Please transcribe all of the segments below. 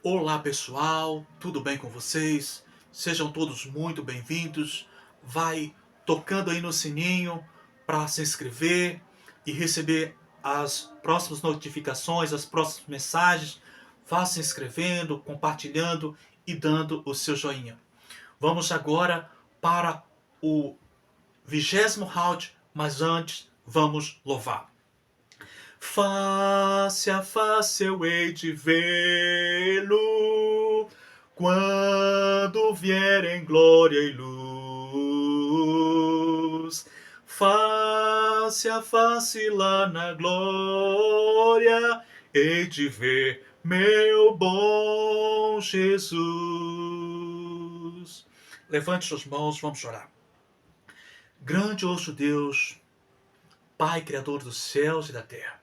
Olá pessoal, tudo bem com vocês? Sejam todos muito bem-vindos. Vai tocando aí no sininho para se inscrever e receber as próximas notificações, as próximas mensagens. Vá se inscrevendo, compartilhando e dando o seu joinha. Vamos agora para o 20º round, mas antes vamos louvar. Face a face eu hei de vê-lo, quando vier em glória e luz. Face a face lá na glória, hei de ver meu bom Jesus. Levante suas mãos, vamos chorar. Grandioso Deus, Pai Criador dos céus e da terra,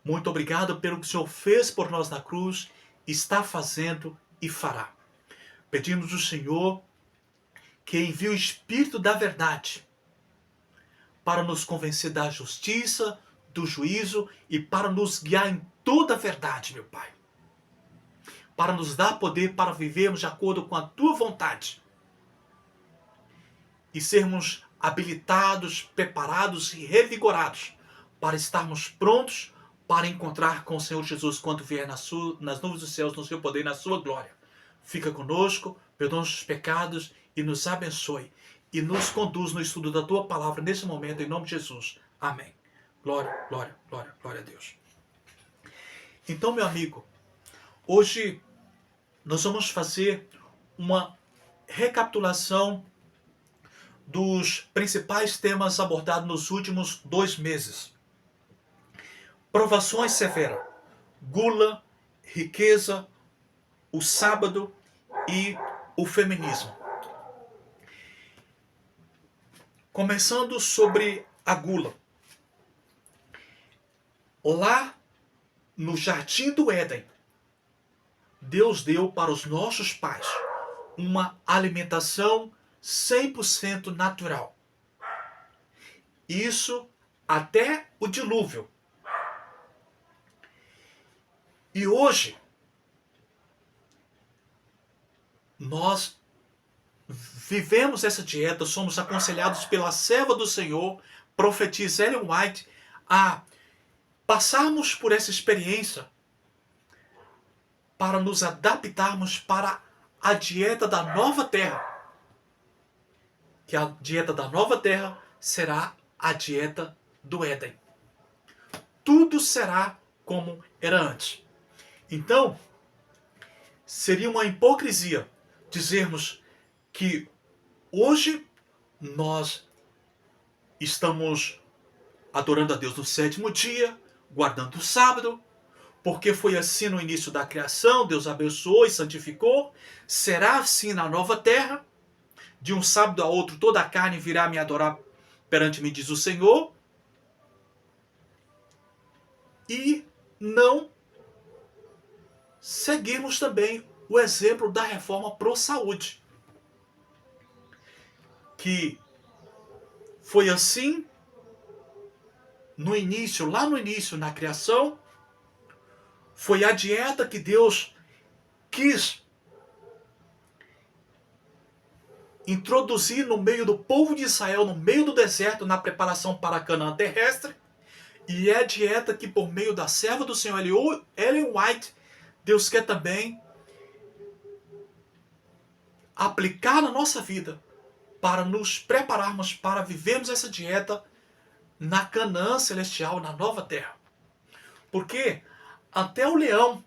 muito obrigado pelo que o Senhor fez por nós na cruz, está fazendo e fará. Pedimos ao Senhor que envie o Espírito da verdade para nos convencer da justiça, do juízo e para nos guiar em toda a verdade, meu Pai. Para nos dar poder para vivermos de acordo com a Tua vontade e sermos habilitados, preparados e revigorados para estarmos prontos para encontrar com o Senhor Jesus quando vier nas nuvens dos céus, no seu poder e na sua glória. Fica conosco, perdoa os pecados e nos abençoe. E nos conduz no estudo da Tua palavra nesse momento, em nome de Jesus. Amém. Glória, glória, glória, glória a Deus. Então, meu amigo, hoje nós vamos fazer uma recapitulação dos principais temas abordados nos últimos 2 meses. Provações severas, gula, riqueza, o sábado e o feminismo. Começando sobre a gula. Lá no Jardim do Éden, Deus deu para os nossos pais uma alimentação 100% natural. Isso até o dilúvio. E hoje, nós vivemos essa dieta, somos aconselhados pela serva do Senhor, profetisa Ellen White, a passarmos por essa experiência para nos adaptarmos para a dieta da nova terra. Que a dieta da nova terra será a dieta do Éden. Tudo será como era antes. Então, seria uma hipocrisia dizermos que hoje nós estamos adorando a Deus no 7º dia, guardando o sábado, porque foi assim no início da criação, Deus abençoou e santificou. Será assim na nova terra. De um sábado a outro toda a carne virá me adorar perante mim, diz o Senhor. E não seguirmos também o exemplo da reforma pró-saúde, que foi assim no início, lá no início, na criação. Foi a dieta que Deus quis introduzir no meio do povo de Israel, no meio do deserto, na preparação para a Canaã terrestre. E é a dieta que, por meio da serva do Senhor Ellen White, Deus quer também aplicar na nossa vida para nos prepararmos para vivermos essa dieta na Canaã celestial, na nova terra. Porque até o leão,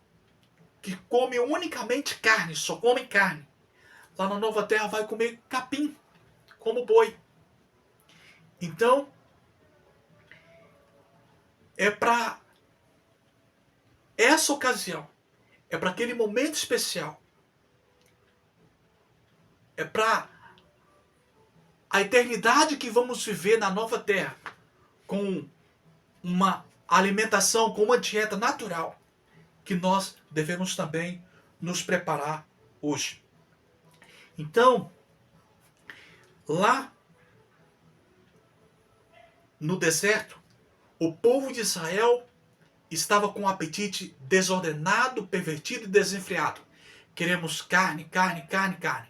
que come unicamente carne, só come carne, lá na nova terra vai comer capim, como boi. Então, é para essa ocasião, é para aquele momento especial, é para a eternidade que vamos viver na nova terra, com uma alimentação, com uma dieta natural, que nós devemos também nos preparar hoje. Então, lá no deserto, o povo de Israel estava com um apetite desordenado, pervertido e desenfreado. queremos carne, carne, carne, carne.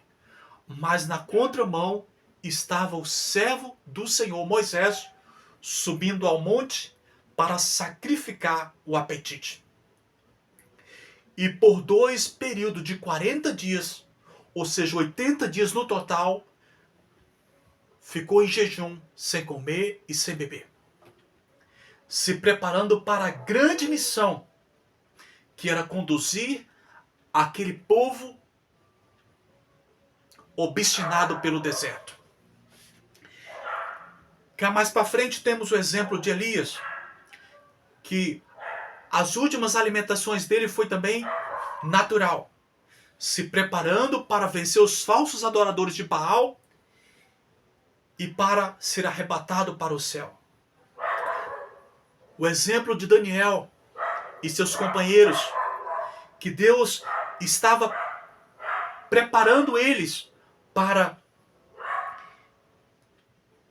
Mas na contramão estava o servo do Senhor, Moisés, subindo ao monte para sacrificar o apetite. E por 2 períodos de 40 dias, ou seja, 80 dias no total, ficou em jejum, sem comer e sem beber, se preparando para a grande missão, que era conduzir aquele povo obstinado pelo deserto. Cá mais para frente temos o exemplo de Elias, que as últimas alimentações dele foi também natural, se preparando para vencer os falsos adoradores de Baal e para ser arrebatado para o céu. O exemplo de Daniel e seus companheiros, que Deus estava preparando eles para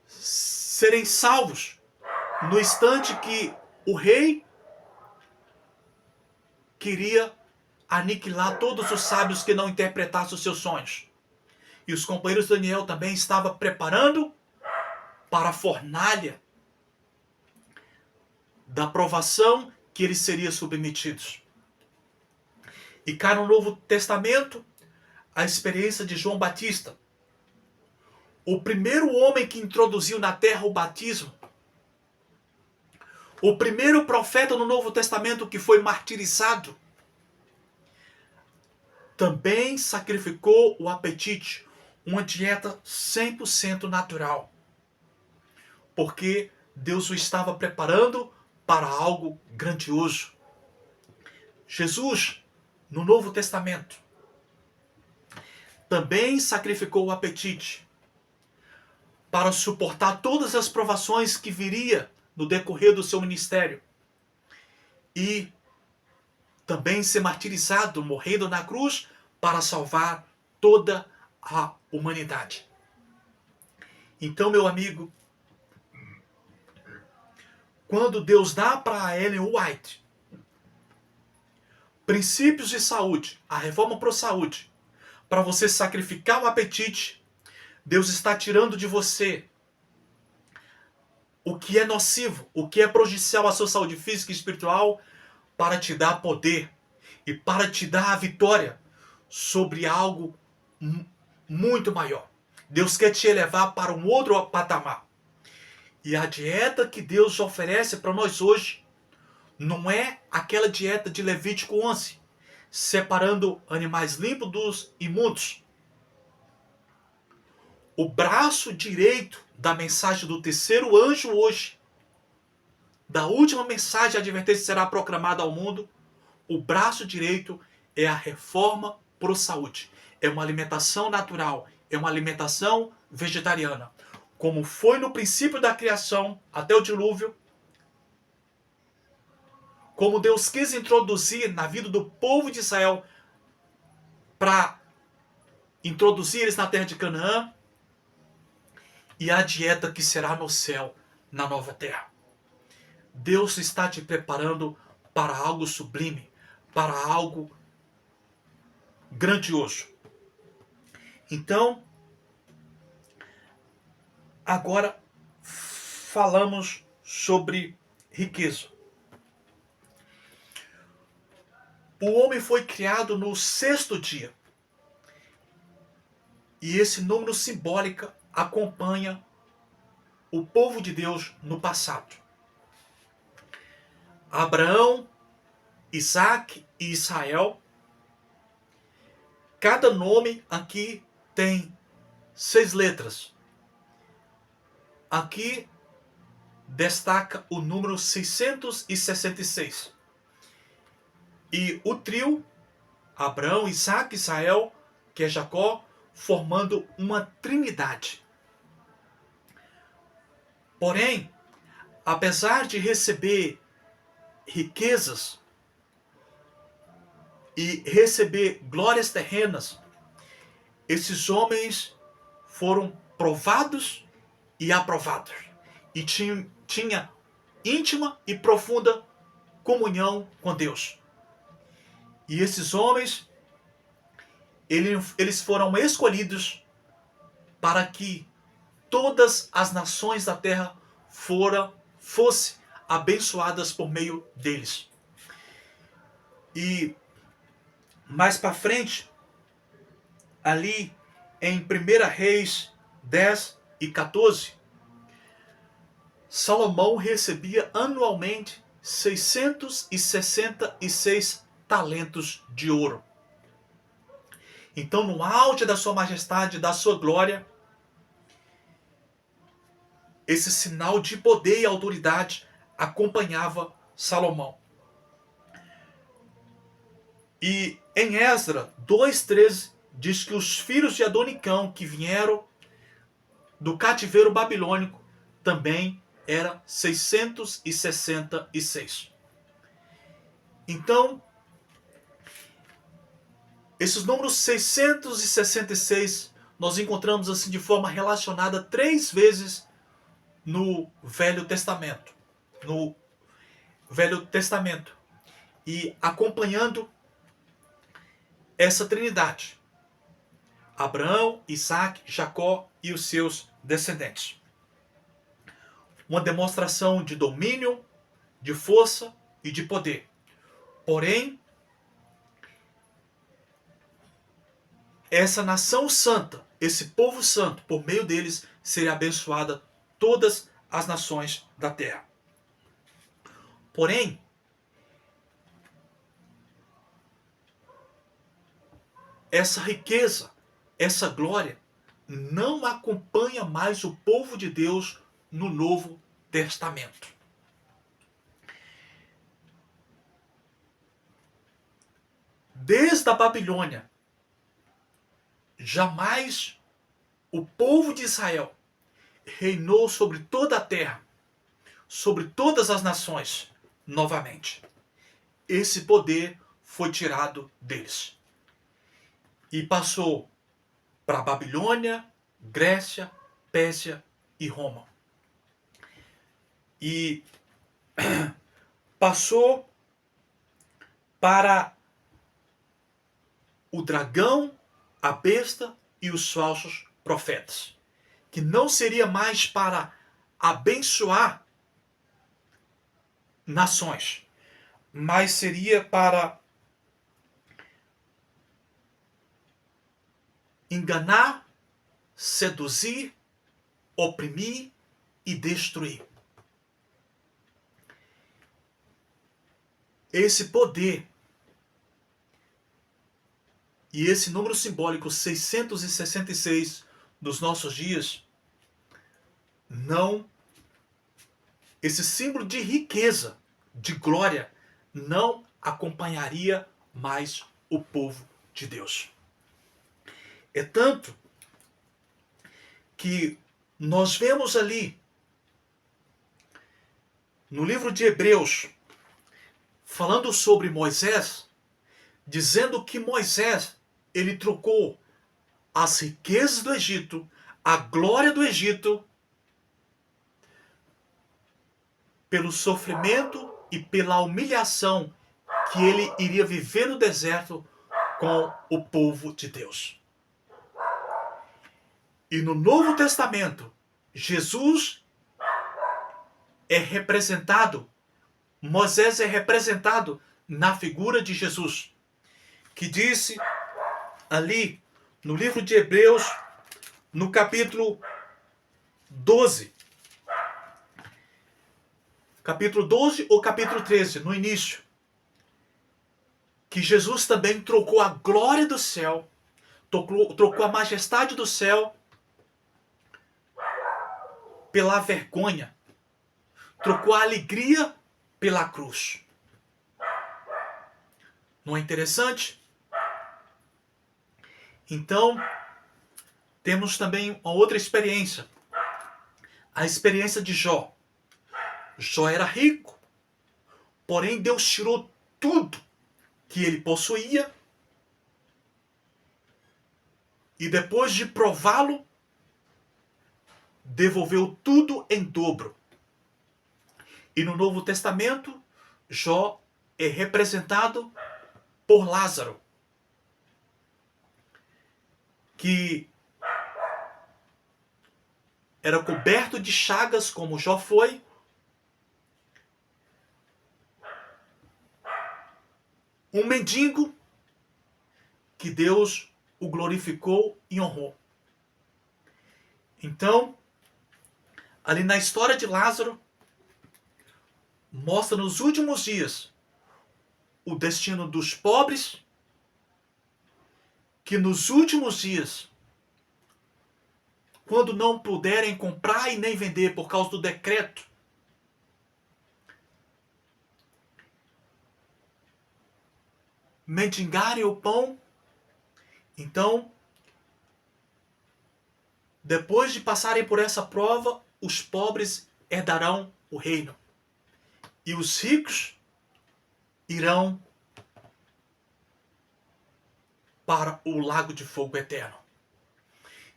serem salvos no instante que o rei queria aniquilar todos os sábios que não interpretassem os seus sonhos. E os companheiros de Daniel também estavam preparando para a fornalha da provação que eles seriam submetidos. E cá no Novo Testamento, a experiência de João Batista, o primeiro homem que introduziu na terra o batismo, o primeiro profeta no Novo Testamento que foi martirizado, também sacrificou o apetite, uma dieta 100% natural, porque Deus o estava preparando para algo grandioso. Jesus, no Novo Testamento, também sacrificou o apetite para suportar todas as provações que viria no decorrer do seu ministério e também ser martirizado, morrendo na cruz para salvar toda a humanidade. Então, meu amigo, quando Deus dá para Ellen White princípios de saúde, a reforma pro saúde, para você sacrificar o apetite, Deus está tirando de você o que é nocivo, o que é prejudicial à sua saúde física e espiritual, para te dar poder e para te dar a vitória sobre algo muito maior. Deus quer te elevar para um outro patamar. E a dieta que Deus oferece para nós hoje não é aquela dieta de Levítico 11, separando animais limpos dos imundos. O braço direito da mensagem do terceiro anjo hoje, da última mensagem, a advertência será proclamada ao mundo, o braço direito é a reforma pro saúde. É uma alimentação natural, é uma alimentação vegetariana. Como foi no princípio da criação, até o dilúvio, como Deus quis introduzir na vida do povo de Israel para introduzir eles na terra de Canaã, e a dieta que será no céu, na nova terra. Deus está te preparando para algo sublime, para algo grandioso. Então, agora falamos sobre riqueza. O homem foi criado no 6º dia. E esse número simbólico acompanha o povo de Deus no passado. Abraão, Isaac e Israel. Cada nome aqui tem 6 letras. Aqui destaca o número 666. E o trio, Abraão, Isaac e Israel, que é Jacó, formando uma trindade. Porém, apesar de receber riquezas e receber glórias terrenas, esses homens foram provados e aprovados. E tinha íntima e profunda comunhão com Deus. E esses homens eles foram escolhidos para que todas as nações da terra fossem abençoadas por meio deles. E mais para frente, ali em 1 Reis 10 e 14, Salomão recebia anualmente 666 talentos de ouro. Então, no auge da sua majestade, da sua glória, esse sinal de poder e autoridade acompanhava Salomão. E em Esdras 2:13 diz que os filhos de Adonicão que vieram do cativeiro babilônico também eram 666. Então, esses números 666 nós encontramos assim de forma relacionada 3 vezes no Velho Testamento. No Velho Testamento. E acompanhando essa trindade: Abraão, Isaac, Jacó e os seus descendentes. Uma demonstração de domínio, de força e de poder. Porém, essa nação santa, esse povo santo, por meio deles, seria abençoada todas as nações da terra. Porém, essa riqueza, essa glória, não acompanha mais o povo de Deus no Novo Testamento. Desde a Babilônia, jamais o povo de Israel reinou sobre toda a terra, sobre todas as nações, novamente. Esse poder foi tirado deles. E passou para Babilônia, Grécia, Pérsia e Roma. E passou para o dragão, a besta e os falsos profetas. Que não seria mais para abençoar nações, mas seria para enganar, seduzir, oprimir e destruir. Esse poder e esse número simbólico 666 dos nossos dias, não, esse símbolo de riqueza, de glória, não acompanharia mais o povo de Deus. É tanto que nós vemos ali no livro de Hebreus, falando sobre Moisés, dizendo que Moisés, ele trocou as riquezas do Egito, a glória do Egito, pelo sofrimento e pela humilhação que ele iria viver no deserto com o povo de Deus. E no Novo Testamento, Jesus é representado, Moisés é representado na figura de Jesus, que disse ali no livro de Hebreus, no capítulo 12, ou capítulo 13, no início, que Jesus também trocou a glória do céu, trocou a majestade do céu pela vergonha, trocou a alegria pela cruz. Não é interessante? Então, temos também uma outra experiência. A experiência de Jó. Jó era rico, porém Deus tirou tudo que ele possuía e depois de prová-lo, devolveu tudo em dobro. E no Novo Testamento, Jó é representado por Lázaro. que era coberto de chagas, como Jó foi. Um mendigo que Deus o glorificou e honrou. Então, ali na história de Lázaro, mostra nos últimos dias o destino dos pobres, que nos últimos dias, quando não puderem comprar e nem vender por causa do decreto, mendigarem o pão, então, depois de passarem por essa prova, os pobres herdarão o reino. E os ricos irão para o lago de fogo eterno.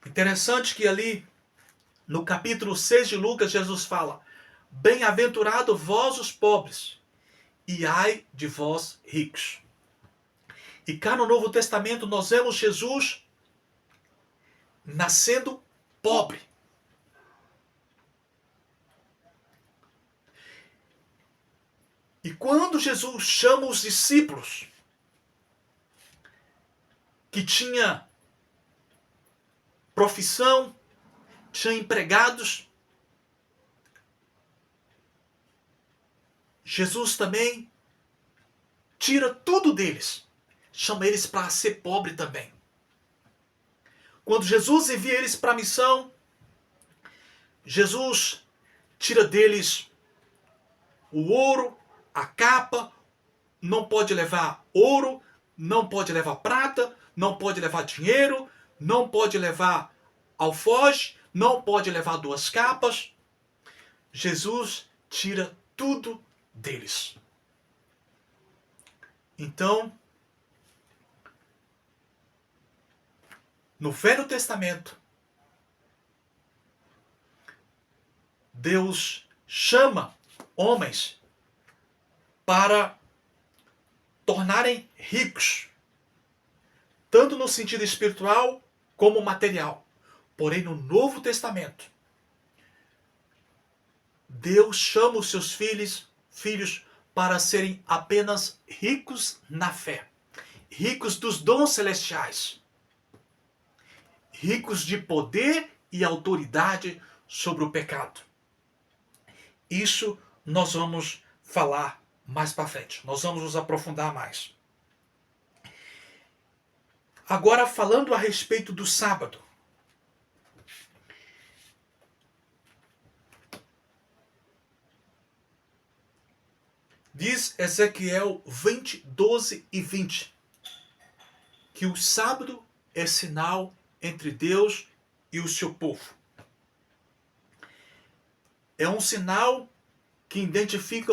Interessante que ali, no capítulo 6 de Lucas, Jesus fala: bem-aventurado vós os pobres, e ai de vós ricos. E cá no Novo Testamento nós vemos Jesus nascendo pobre. E quando Jesus chama os discípulos, que tinha profissão, tinha empregados, Jesus também tira tudo deles, chama eles para ser pobre também. Quando Jesus envia eles para a missão, Jesus tira deles o ouro, a capa, não pode levar ouro, não pode levar prata, não pode levar dinheiro, não pode levar alforje, não pode levar 2 capas. Jesus tira tudo deles. Então, no Velho Testamento, Deus chama homens para tornarem ricos, tanto no sentido espiritual como material. Porém, no Novo Testamento, Deus chama os seus filhos para serem apenas ricos na fé, ricos dos dons celestiais, ricos de poder e autoridade sobre o pecado. Isso nós vamos falar mais para frente. Nós vamos nos aprofundar mais. Agora, falando a respeito do sábado. Diz Ezequiel 20, 12 e 20 que o sábado é sinal entre Deus e o seu povo. É um sinal que identifica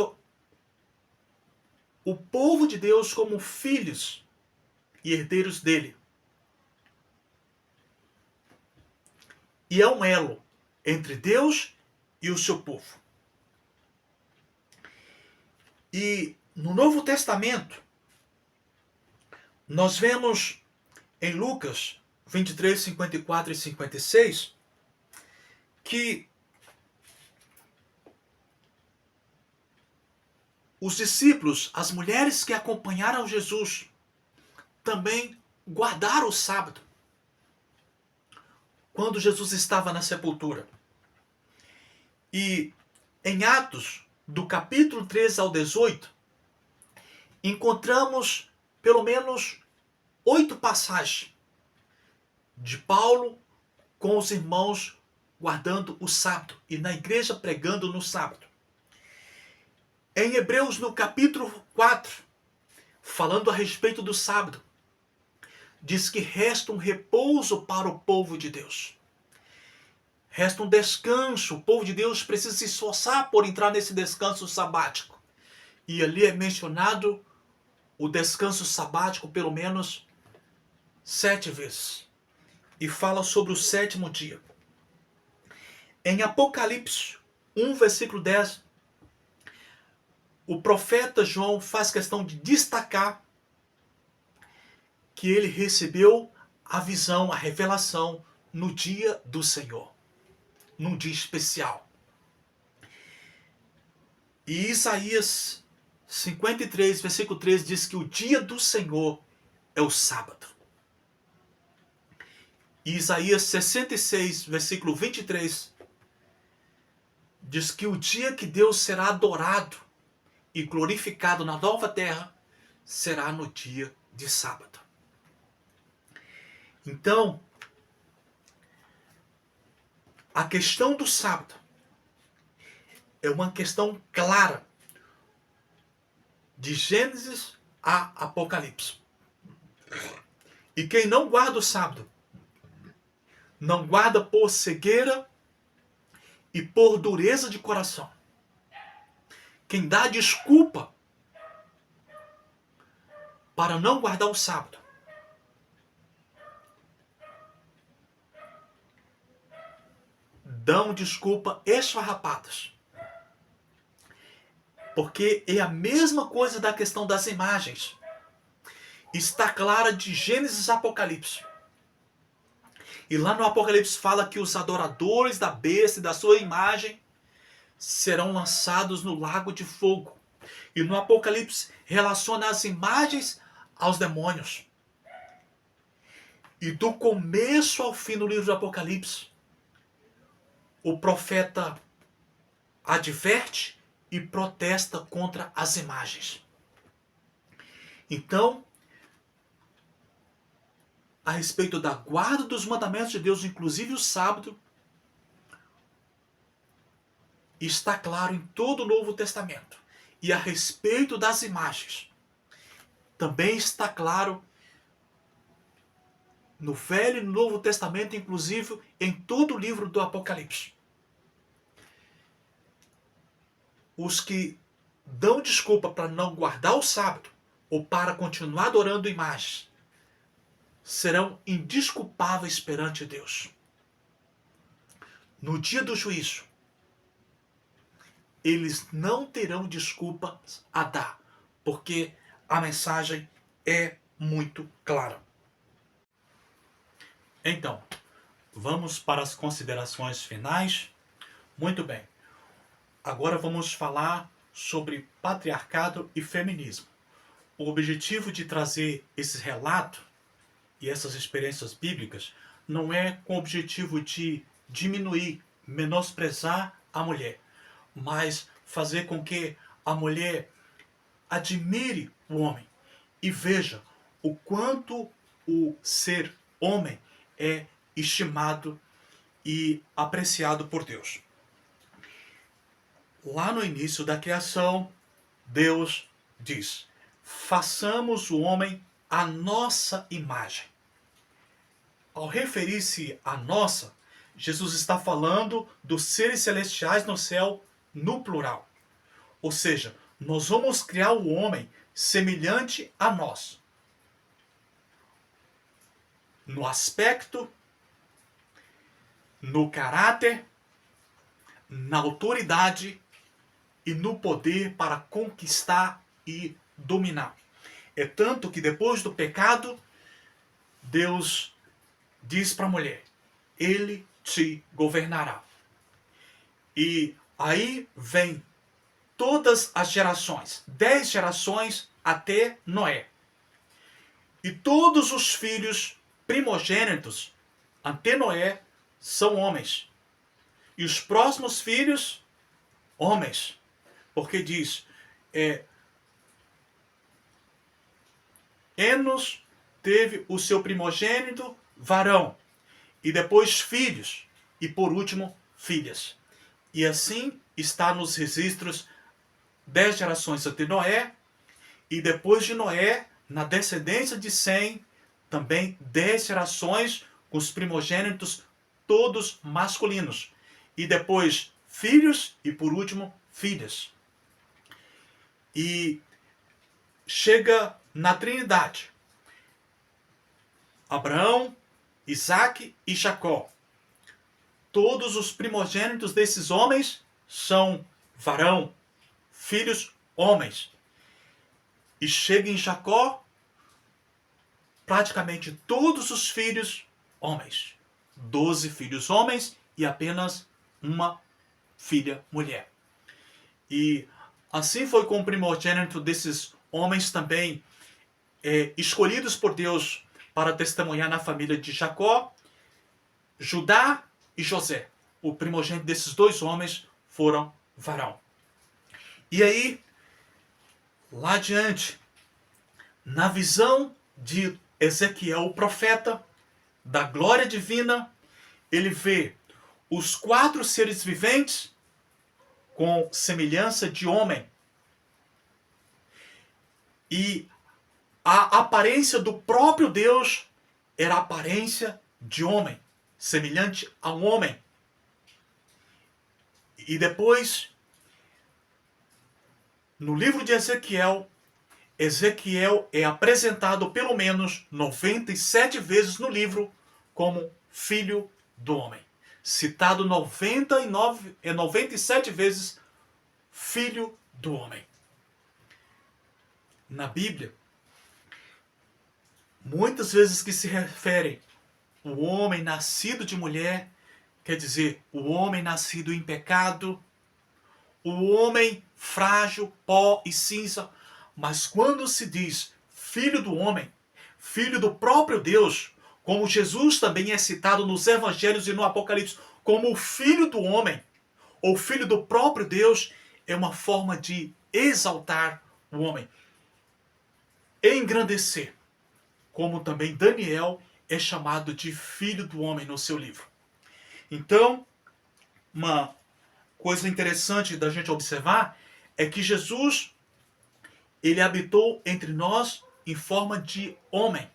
o povo de Deus como filhos e herdeiros dele. E é um elo entre Deus e o seu povo. E no Novo Testamento, nós vemos em Lucas 23, 54 e 56, que os discípulos, as mulheres que acompanharam Jesus, também guardaram o sábado, quando Jesus estava na sepultura. E em Atos, do capítulo 13 ao 18, encontramos pelo menos 8 passagens de Paulo com os irmãos guardando o sábado e na igreja pregando no sábado. Em Hebreus, no capítulo 4, falando a respeito do sábado, diz que resta um repouso para o povo de Deus. Resta um descanso. O povo de Deus precisa se esforçar por entrar nesse descanso sabático. E ali é mencionado o descanso sabático pelo menos 7 vezes. E fala sobre o 7º dia. Em Apocalipse 1, versículo 10, o profeta João faz questão de destacar que ele recebeu a visão, a revelação no dia do Senhor, num dia especial. E Isaías 53, versículo 13 diz que o dia do Senhor é o sábado. E Isaías 66, versículo 23 diz que o dia que Deus será adorado e glorificado na nova terra será no dia de sábado. Então, a questão do sábado é uma questão clara de Gênesis a Apocalipse. E quem não guarda o sábado, não guarda por cegueira e por dureza de coração. Quem dá desculpa para não guardar o sábado, dão desculpa esfarrapadas. Porque é a mesma coisa da questão das imagens. Está clara de Gênesis a Apocalipse. E lá no Apocalipse fala que os adoradores da besta e da sua imagem serão lançados no lago de fogo. E no Apocalipse relaciona as imagens aos demônios. E do começo ao fim do livro do Apocalipse, o profeta adverte e protesta contra as imagens. Então, a respeito da guarda dos mandamentos de Deus, inclusive o sábado, está claro em todo o Novo Testamento. E a respeito das imagens, também está claro no Velho e no Novo Testamento, inclusive em todo o livro do Apocalipse. Os que dão desculpa para não guardar o sábado ou para continuar adorando imagens serão indesculpáveis perante Deus. No dia do juízo, eles não terão desculpas a dar, porque a mensagem é muito clara. Então, vamos para as considerações finais. Muito bem. Agora vamos falar sobre patriarcado e feminismo. O objetivo de trazer esse relato e essas experiências bíblicas não é com o objetivo de diminuir, menosprezar a mulher, mas fazer com que a mulher admire o homem e veja o quanto o ser homem é estimado e apreciado por Deus. Lá no início da criação, Deus diz: façamos o homem à nossa imagem. Ao referir-se a nossa, Jesus está falando dos seres celestiais no céu no plural. Ou seja, nós vamos criar o homem semelhante a nós. No aspecto, no caráter, na autoridade e no poder para conquistar e dominar. É tanto que depois do pecado, Deus diz para a mulher: ele te governará. E aí vem todas as gerações, 10 gerações até Noé. E todos os filhos primogênitos até Noé são homens. E os próximos filhos, homens. Porque diz, Enos teve o seu primogênito varão, e depois filhos, e por último filhas. E assim está nos registros 10 gerações até Noé, e depois de Noé, na descendência de Sem, também 10 gerações com os primogênitos todos masculinos. E depois filhos e por último filhas. E chega na Trindade. Abraão, Isaque e Jacó. Todos os primogênitos desses homens são varão, filhos homens. E chega em Jacó praticamente todos os filhos homens. 12 filhos homens e apenas uma filha mulher. E assim foi com o primogênito desses homens também escolhidos por Deus para testemunhar na família de Jacó, Judá e José. O primogênito desses dois homens foram varão. E aí, lá adiante, na visão de Ezequiel, o profeta, da glória divina, ele vê os 4 seres viventes com semelhança de homem. E a aparência do próprio Deus era a aparência de homem, semelhante a um homem. E depois, no livro de Ezequiel, Ezequiel é apresentado pelo menos 97 vezes no livro como filho do homem. Citado 97 vezes filho do homem. Na Bíblia, muitas vezes que se refere o homem nascido de mulher, quer dizer, o homem nascido em pecado, o homem frágil, pó e cinza. Mas quando se diz filho do homem, filho do próprio Deus, como Jesus também é citado nos evangelhos e no Apocalipse como o filho do homem, ou filho do próprio Deus, é uma forma de exaltar o homem, engrandecer, como também Daniel é chamado de filho do homem no seu livro. Então, uma coisa interessante da gente observar é que Jesus, ele habitou entre nós em forma de homem.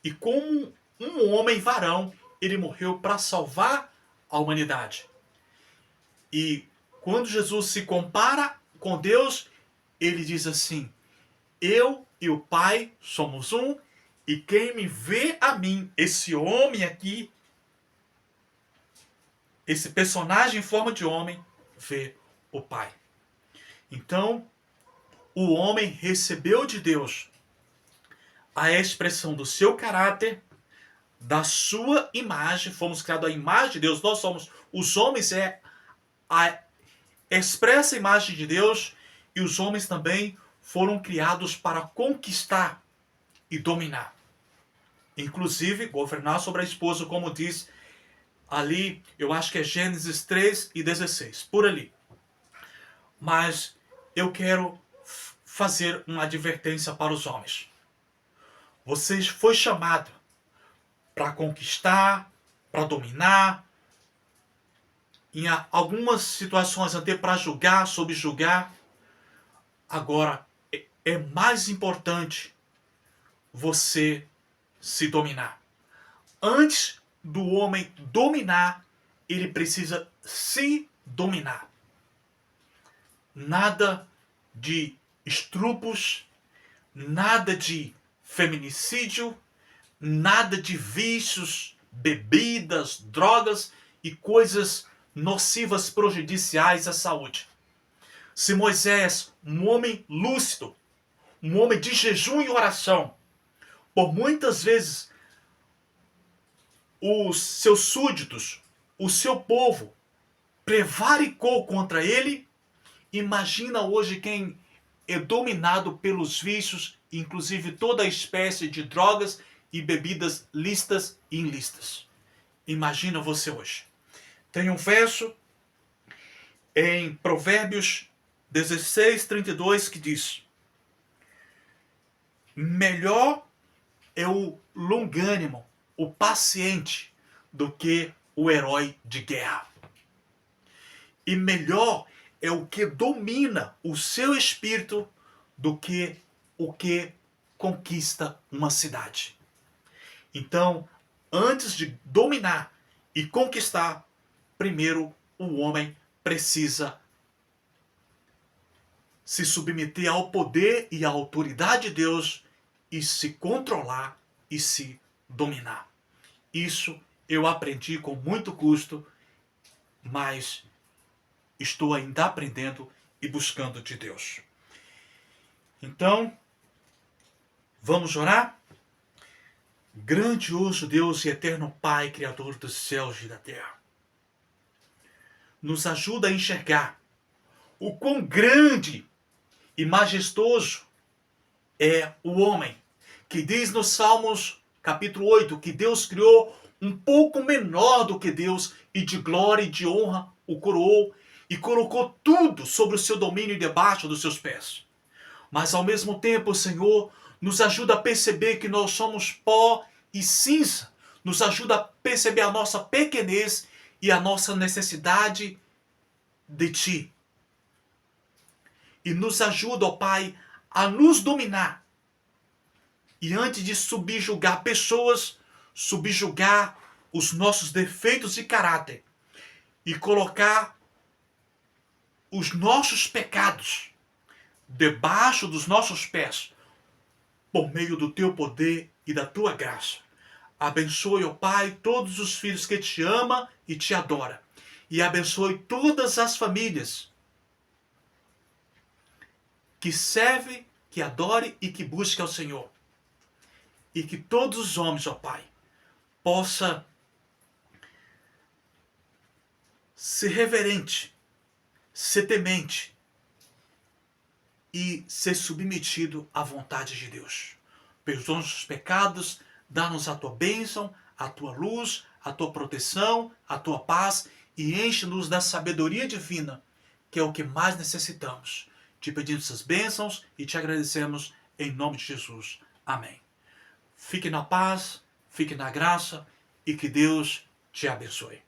E como um homem varão, ele morreu para salvar a humanidade. E quando Jesus se compara com Deus, ele diz assim: eu e o Pai somos um, e quem me vê a mim, esse homem aqui, esse personagem em forma de homem, vê o Pai. Então, o homem recebeu de Deus a expressão do seu caráter, da sua imagem. Fomos criados à imagem de Deus. Nós somos, os homens a expressa imagem de Deus, e os homens também foram criados para conquistar e dominar. Inclusive, governar sobre a esposa, como diz ali, eu acho que é Gênesis 3:16, por ali. Mas eu quero fazer uma advertência para os homens. Você foi chamado para conquistar, para dominar, em algumas situações até para julgar, subjugar. Agora, é mais importante você se dominar. Antes do homem dominar, ele precisa se dominar. Nada de estrupos, nada de feminicídio, nada de vícios, bebidas, drogas e coisas nocivas, prejudiciais à saúde. Se Moisés, um homem lúcido, um homem de jejum e oração, por muitas vezes os seus súditos, o seu povo, prevaricou contra ele, imagina hoje quem é dominado pelos vícios, inclusive toda espécie de drogas e bebidas lícitas e ilícitas. Imagina você hoje. Tem um verso em Provérbios 16:32 que diz: melhor é o longânimo, o paciente, do que o herói de guerra. E melhor é o que domina o seu espírito do que o que conquista uma cidade. Então, antes de dominar e conquistar, primeiro o homem precisa se submeter ao poder e à autoridade de Deus e se controlar e se dominar. Isso eu aprendi com muito custo, mas estou ainda aprendendo e buscando de Deus. Então, vamos orar? Grandioso Deus e eterno Pai, Criador dos céus e da terra, nos ajuda a enxergar o quão grande e majestoso é o homem, que diz nos Salmos capítulo 8, que Deus criou um pouco menor do que Deus, e de glória e de honra o coroou, e colocou tudo sobre o seu domínio e debaixo dos seus pés. Mas ao mesmo tempo, o Senhor nos ajuda a perceber que nós somos pó e cinza, nos ajuda a perceber a nossa pequenez e a nossa necessidade de Ti. E nos ajuda, ó Pai, a nos dominar. E antes de subjugar pessoas, subjugar os nossos defeitos de caráter e colocar os nossos pecados debaixo dos nossos pés, por meio do Teu poder e da Tua graça. Abençoe, ó Pai, todos os filhos que Te amam e Te adoram. E abençoe todas as famílias que servem, que adorem e que busquem ao Senhor. E que todos os homens, ó Pai, possam ser reverente, ser temente e ser submetido à vontade de Deus. Perdoa os pecados, dá-nos a Tua bênção, a Tua luz, a Tua proteção, a Tua paz e enche-nos da sabedoria divina, que é o que mais necessitamos. Te pedimos essas bênçãos e te agradecemos em nome de Jesus. Amém. Fique na paz, fique na graça e que Deus te abençoe.